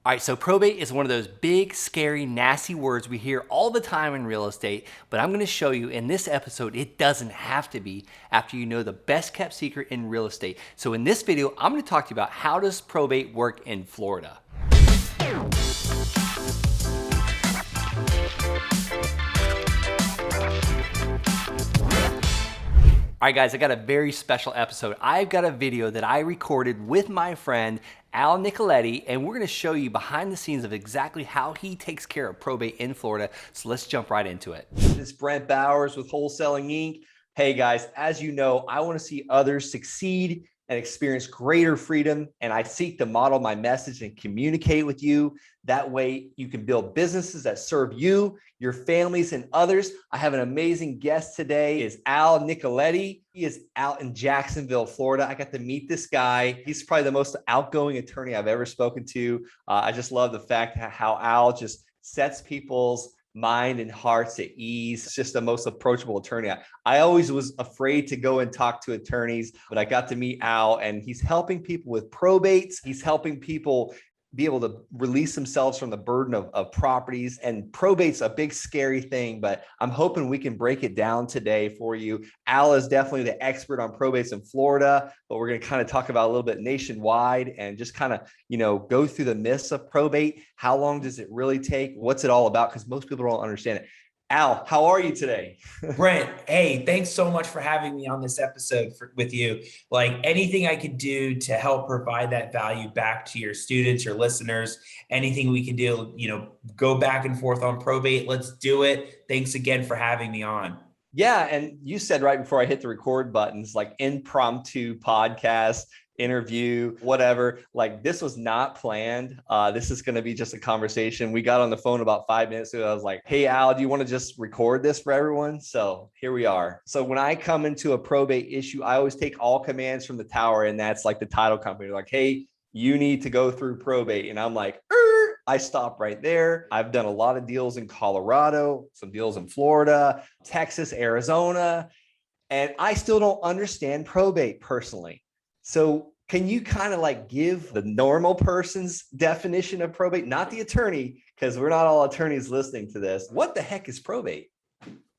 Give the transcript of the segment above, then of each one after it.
All right, so probate is one of those big, scary, nasty words we hear all the time in real estate, but I'm gonna show you in this episode it doesn't have to be after you know the best kept secret in real estate. So in this video, I'm gonna talk to you about how does probate work in Florida. All right, guys, I got a very special episode. I've got a video that I recorded with my friend Al Nicoletti, and we're gonna show you behind the scenes of exactly how he takes care of probate in Florida. So let's jump right into it. It's Brent Bowers with Wholesaling Inc. Hey guys, as you know, I wanna see others succeed and experience greater freedom, and I seek to model my message and communicate with you. That way you can build businesses that serve you, your families, and others. I have an amazing guest today. Is Al Nicoletti. He is out in Jacksonville, Florida. I got to meet this guy. He's probably the most outgoing attorney I've ever spoken to. I just love the fact how Al just sets people's mind and hearts at ease. It's just the most approachable attorney. I always was afraid to go and talk to attorneys, but I got to meet Al, and he's helping people with probates. He's helping people be able to release themselves from the burden of properties. And probate's a big, scary thing, but I'm hoping we can break it down today for you. Al is definitely the expert on probates in Florida, but we're going to kind of talk about a little bit nationwide and just kind of, go through the myths of probate. How long does it really take? What's it all about? Because most people don't understand it. Al, how are you today? Brent, hey, thanks so much for having me on this episode with you. Like anything I could do to help provide that value back to your students, your listeners, anything we can do, go back and forth on probate. Let's do it. Thanks again for having me on. Yeah. And you said right before I hit the record buttons, like impromptu podcast, interview, whatever. Like this was not planned. This is going to be just a conversation. We got on the phone about 5 minutes ago. I was like, hey, Al, do you want to just record this for everyone? So here we are. So when I come into a probate issue, I always take all commands from the tower. And that's like the title company. They're like, hey, you need to go through probate. And I'm like, I stop right there. I've done a lot of deals in Colorado, some deals in Florida, Texas, Arizona, and I still don't understand probate personally. So can you kind of like give the normal person's definition of probate, not the attorney, because we're not all attorneys listening to this. What the heck is probate?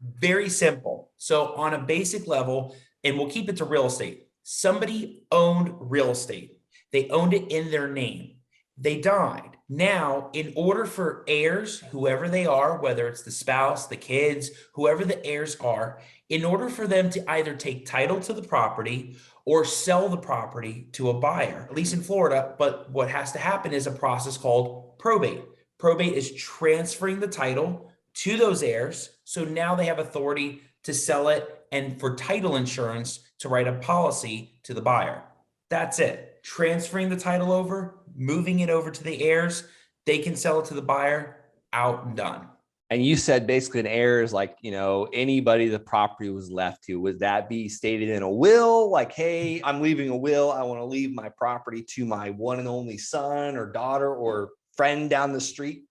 Very simple. So on a basic level, and we'll keep it to real estate. Somebody owned real estate. They owned it in their name. They died. Now, in order for heirs, whoever they are, whether it's the spouse, the kids, whoever the heirs are, in order for them to either take title to the property or sell the property to a buyer, at least in Florida, but what has to happen is a process called probate. Probate is transferring the title to those heirs. So now they have authority to sell it and for title insurance to write a policy to the buyer. That's it. Transferring the title over, moving it over to the heirs, they can sell it to the buyer, out and done. And you said basically an heir is like, anybody the property was left to. Would that be stated in a will? Like, hey, I'm leaving a will. I want to leave my property to my one and only son or daughter or friend down the street.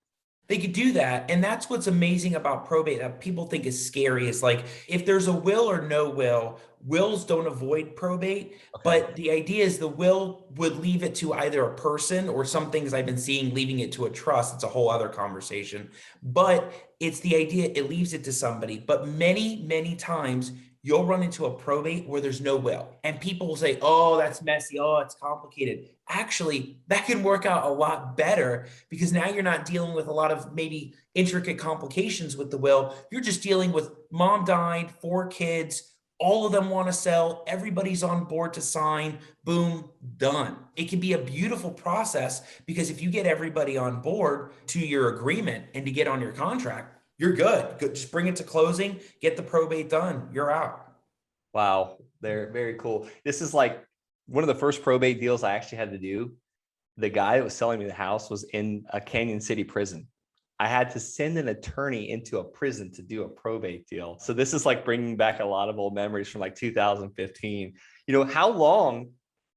They could do that. And that's what's amazing about probate that people think is scary is like if there's a will or no will, wills don't avoid probate. Okay. But the idea is the will would leave it to either a person or some things I've been seeing leaving it to a trust. It's a whole other conversation. But it's the idea it leaves it to somebody. But many, many times you'll run into a probate where there's no will. And people will say, oh, that's messy. Oh, it's complicated. Actually, that can work out a lot better because now you're not dealing with a lot of maybe intricate complications with the will. You're just dealing with mom died, 4 kids, all of them want to sell, everybody's on board to sign, boom, done. It can be a beautiful process because if you get everybody on board to your agreement and to get on your contract, you're good. Just bring it to closing, get the probate done. You're out. Wow. They're very cool. This is like one of the first probate deals I actually had to do. The guy that was selling me the house was in a Canyon City prison. I had to send an attorney into a prison to do a probate deal. So this is like bringing back a lot of old memories from like 2015. How long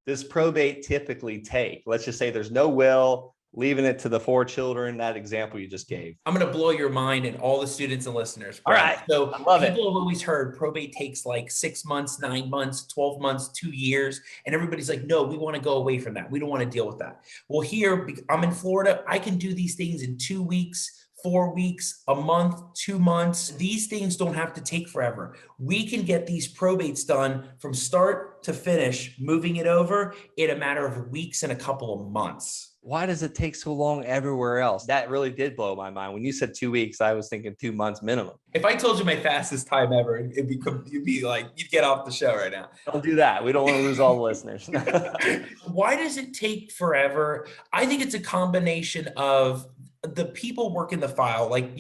does probate typically take? Let's just say there's no will. leaving it to the 4 children, that example you just gave. I'm going to blow your mind and all the students and listeners, All Brent. right. So I love it. people have always heard probate takes like 6 months, 9 months, 12 months, 2 years. And everybody's like, no, we want to go away from that. We don't want to deal with that. Well, here, I'm in Florida. I can do these things in 2 weeks. 4 weeks, a month, 2 months. These things don't have to take forever. We can get these probates done from start to finish, moving it over in a matter of weeks and a couple of months. Why does it take so long everywhere else? That really did blow my mind. When you said 2 weeks, I was thinking 2 months minimum. If I told you my fastest time ever, you'd be like, you'd get off the show right now. Don't do that. We don't want to lose all the listeners. Why does it take forever? I think it's a combination of the people working the file. Like,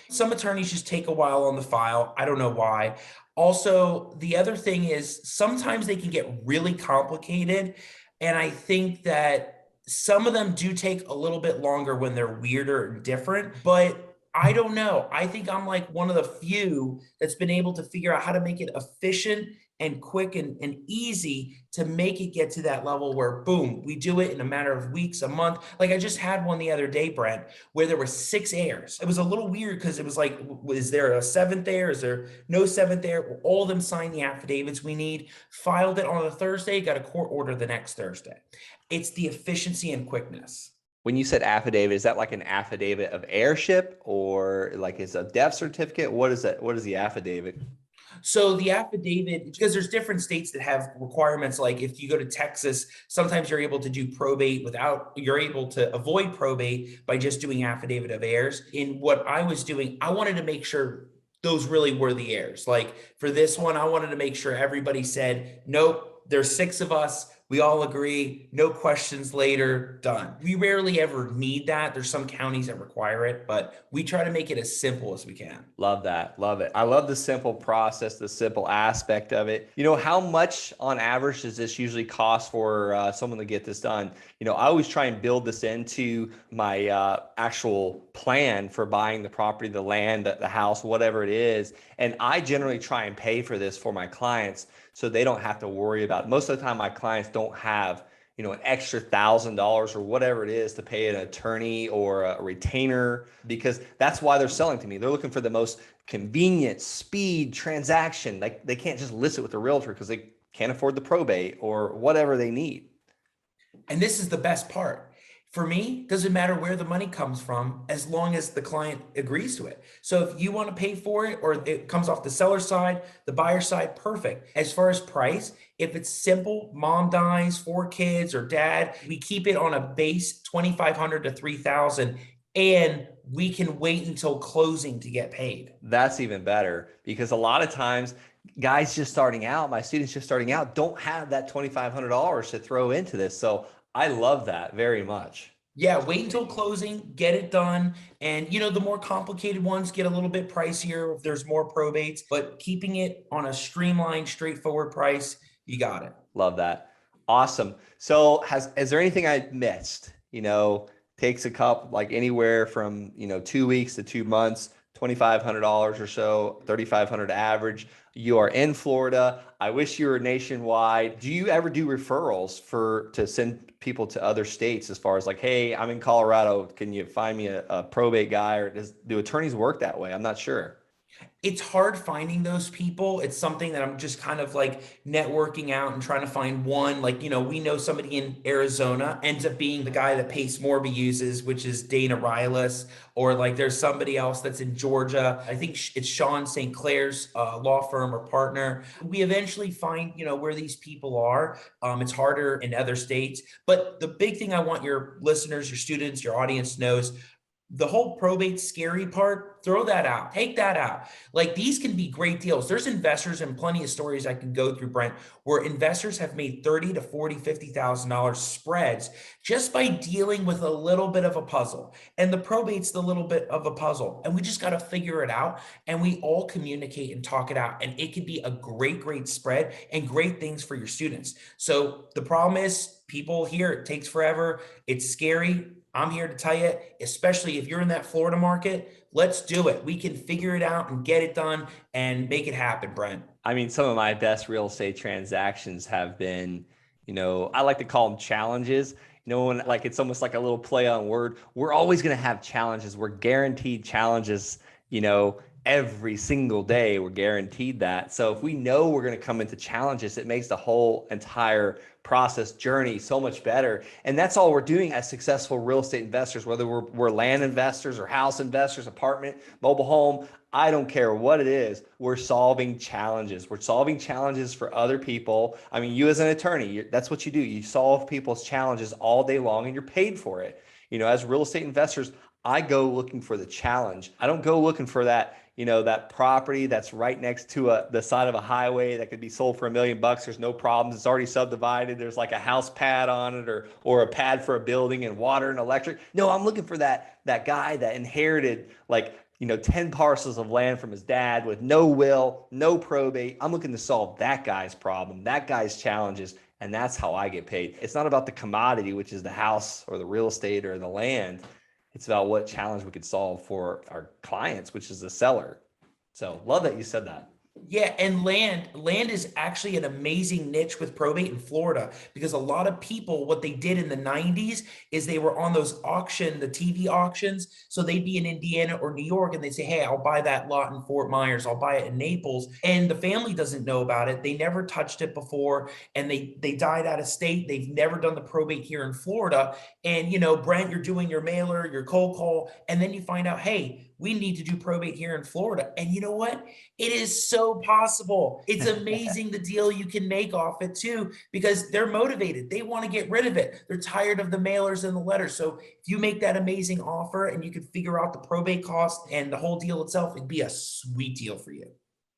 some attorneys just take a while on the file. I don't know why. Also, the other thing is sometimes they can get really complicated. And I think that some of them do take a little bit longer when they're weirder and different, but I don't know. I think I'm like one of the few that's been able to figure out how to make it efficient and quick and easy to make it get to that level where, boom, we do it in a matter of weeks, a month. Like I just had one the other day, Brent, where there were 6 heirs. It was a little weird because it was like, is there a 7th heir? Is there no 7th heir? All of them signed the affidavits we need, filed it on a Thursday, got a court order the next Thursday. It's the efficiency and quickness. When you said affidavit, is that like an affidavit of heirship or like is a death certificate? What is that? What is the affidavit? So the affidavit, because there's different states that have requirements. Like if you go to Texas, sometimes you're able to do probate you're able to avoid probate by just doing affidavit of heirs. In what I was doing, I wanted to make sure those really were the heirs. Like for this one, I wanted to make sure everybody said, nope, there's 6 of us. We all agree, no questions later, done. We rarely ever need that. There's some counties that require it, but we try to make it as simple as we can. Love that. Love it. I love the simple process, the simple aspect of it. How much on average does this usually cost for someone to get this done? I always try and build this into my actual plan for buying the property, the land, the house, whatever it is. And I generally try and pay for this for my clients so they don't have to worry about it. Most of the time, my clients don't have an extra $1,000 or whatever it is to pay an attorney or a retainer, because that's why they're selling to me. They're looking for the most convenient speed transaction. Like they can't just list it with a realtor because they can't afford the probate or whatever they need. And this is the best part. For me, doesn't matter where the money comes from as long as the client agrees to it. So if you want to pay for it or it comes off the seller side, the buyer side, perfect. As far as price, if it's simple, mom dies, 4 kids or dad, we keep it on a base $2,500 to $3,000 and we can wait until closing to get paid. That's even better because a lot of times guys just starting out, my students just starting out don't have that $2,500 to throw into this. So I love that very much. Yeah, wait until closing, get it done. And the more complicated ones get a little bit pricier if there's more probates, but keeping it on a streamlined, straightforward price, you got it. Love that. Awesome. So is there anything I missed? Takes a couple, like anywhere from, 2 weeks to 2 months, $2,500 or so, $3,500 average. You are in Florida. I wish you were nationwide. Do you ever do referrals to send people to other states as far as like, hey, I'm in Colorado. Can you find me a probate guy? Or do attorneys work that way? I'm not sure. It's hard finding those people. It's something that I'm just kind of like networking out and trying to find one. Like, we know somebody in Arizona ends up being the guy that Pace Morby uses, which is Dana Riles, or like there's somebody else that's in Georgia. I think it's Sean St. Clair's law firm or partner. We eventually find, where these people are. It's harder in other states. But the big thing I want your listeners, your students, your audience knows, the whole probate scary part, throw that out, take that out. Like these can be great deals. There's investors and plenty of stories I can go through, Brent, where investors have made $30,000 to $40,000, $50,000 spreads just by dealing with a little bit of a puzzle. And the probate's the little bit of a puzzle. And we just got to figure it out. And we all communicate and talk it out. And it could be a great, great spread and great things for your students. So the problem is people here, it takes forever. It's scary. I'm here to tell you, especially if you're in that Florida market, let's do it. We can figure it out and get it done and make it happen, Brent. I mean, some of my best real estate transactions have been, I like to call them challenges. when like it's almost like a little play on word. We're always going to have challenges. We're guaranteed challenges, every single day. We're guaranteed that. So if we know we're going to come into challenges, it makes the whole entire process journey so much better. And that's all we're doing as successful real estate investors, whether we're land investors or house investors, apartment, mobile home. I don't care what it is. We're solving challenges. We're solving challenges for other people. I mean, you as an attorney, that's what you do. You solve people's challenges all day long and you're paid for it. As real estate investors, I go looking for the challenge. I don't go looking for that, that property that's right next to the side of a highway that could be sold for $1 million. There's no problems. It's already subdivided. There's like a house pad on it or a pad for a building and water and electric. No, I'm looking for that guy that inherited 10 parcels of land from his dad with no will, no probate. I'm looking to solve that guy's problem, that guy's challenges. And that's how I get paid. It's not about the commodity, which is the house or the real estate or the land. It's about what challenge we could solve for our clients, which is the seller. So love that you said that. Yeah, and land is actually an amazing niche with probate in Florida, because a lot of people, what they did in the 90s is they were on the TV auctions. So they'd be in Indiana or New York and they'd say, hey, I'll buy that lot in Fort Myers, I'll buy it in Naples. And the family doesn't know about it. They never touched it before and they died out of state. They've never done the probate here in Florida. And Brent, you're doing your mailer, your cold call, and then you find out, hey, we need to do probate here in Florida. And you know what? It is so possible. It's amazing the deal you can make off it too, because they're motivated. They want to get rid of it. They're tired of the mailers and the letters. So if you make that amazing offer and you can figure out the probate cost and the whole deal itself, it'd be a sweet deal for you.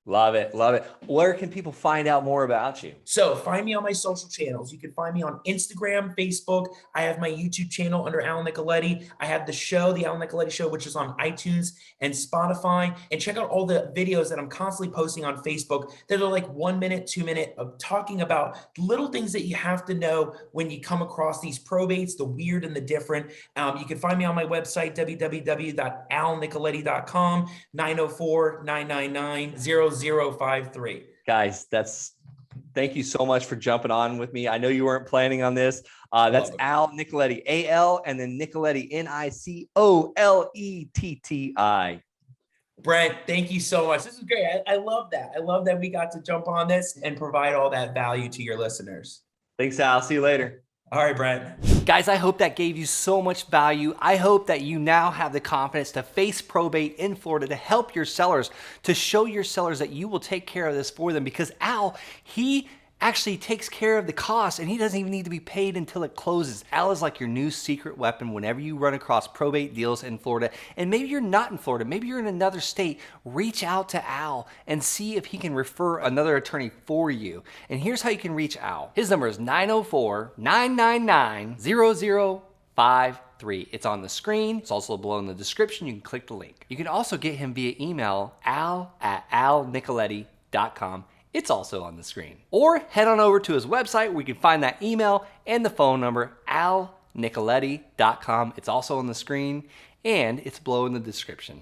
Love it. Love it. Where can people find out more about you? So find me on my social channels. You can find me on Instagram, Facebook. I have my YouTube channel under Al Nicoletti. I have the show, the Al Nicoletti Show, which is on iTunes and Spotify. And check out all the videos that I'm constantly posting on Facebook that are like 1 minute, 2 minute of talking about little things that you have to know when you come across these probates, the weird and the different. You can find me on my website, www.alnicoletti.com, 904-999-0053. Guys, thank you so much for jumping on with me. I know you weren't planning on this. That's Al Nicoletti, A-L, and then Nicoletti, Nicoletti. Brent, thank you so much. This is great. I love that. I love that we got to jump on this and provide all that value to your listeners. Thanks, Al. See you later. All right, Brent. Guys, I hope that gave you so much value. I hope that you now have the confidence to face probate in Florida, to help your sellers, to show your sellers that you will take care of this for them, because Al, he actually takes care of the cost and he doesn't even need to be paid until it closes. Al is like your new secret weapon whenever you run across probate deals in Florida. And maybe you're not in Florida, maybe you're in another state. Reach out to Al and see if he can refer another attorney for you. And here's how you can reach Al. His number is 904-999-0053. It's on the screen. It's also below in the description. You can click the link. You can also get him via email, al@alnicoletti.com. It's also on the screen. Or head on over to his website where you can find that email and the phone number, alnicoletti.com. It's also on the screen and it's below in the description.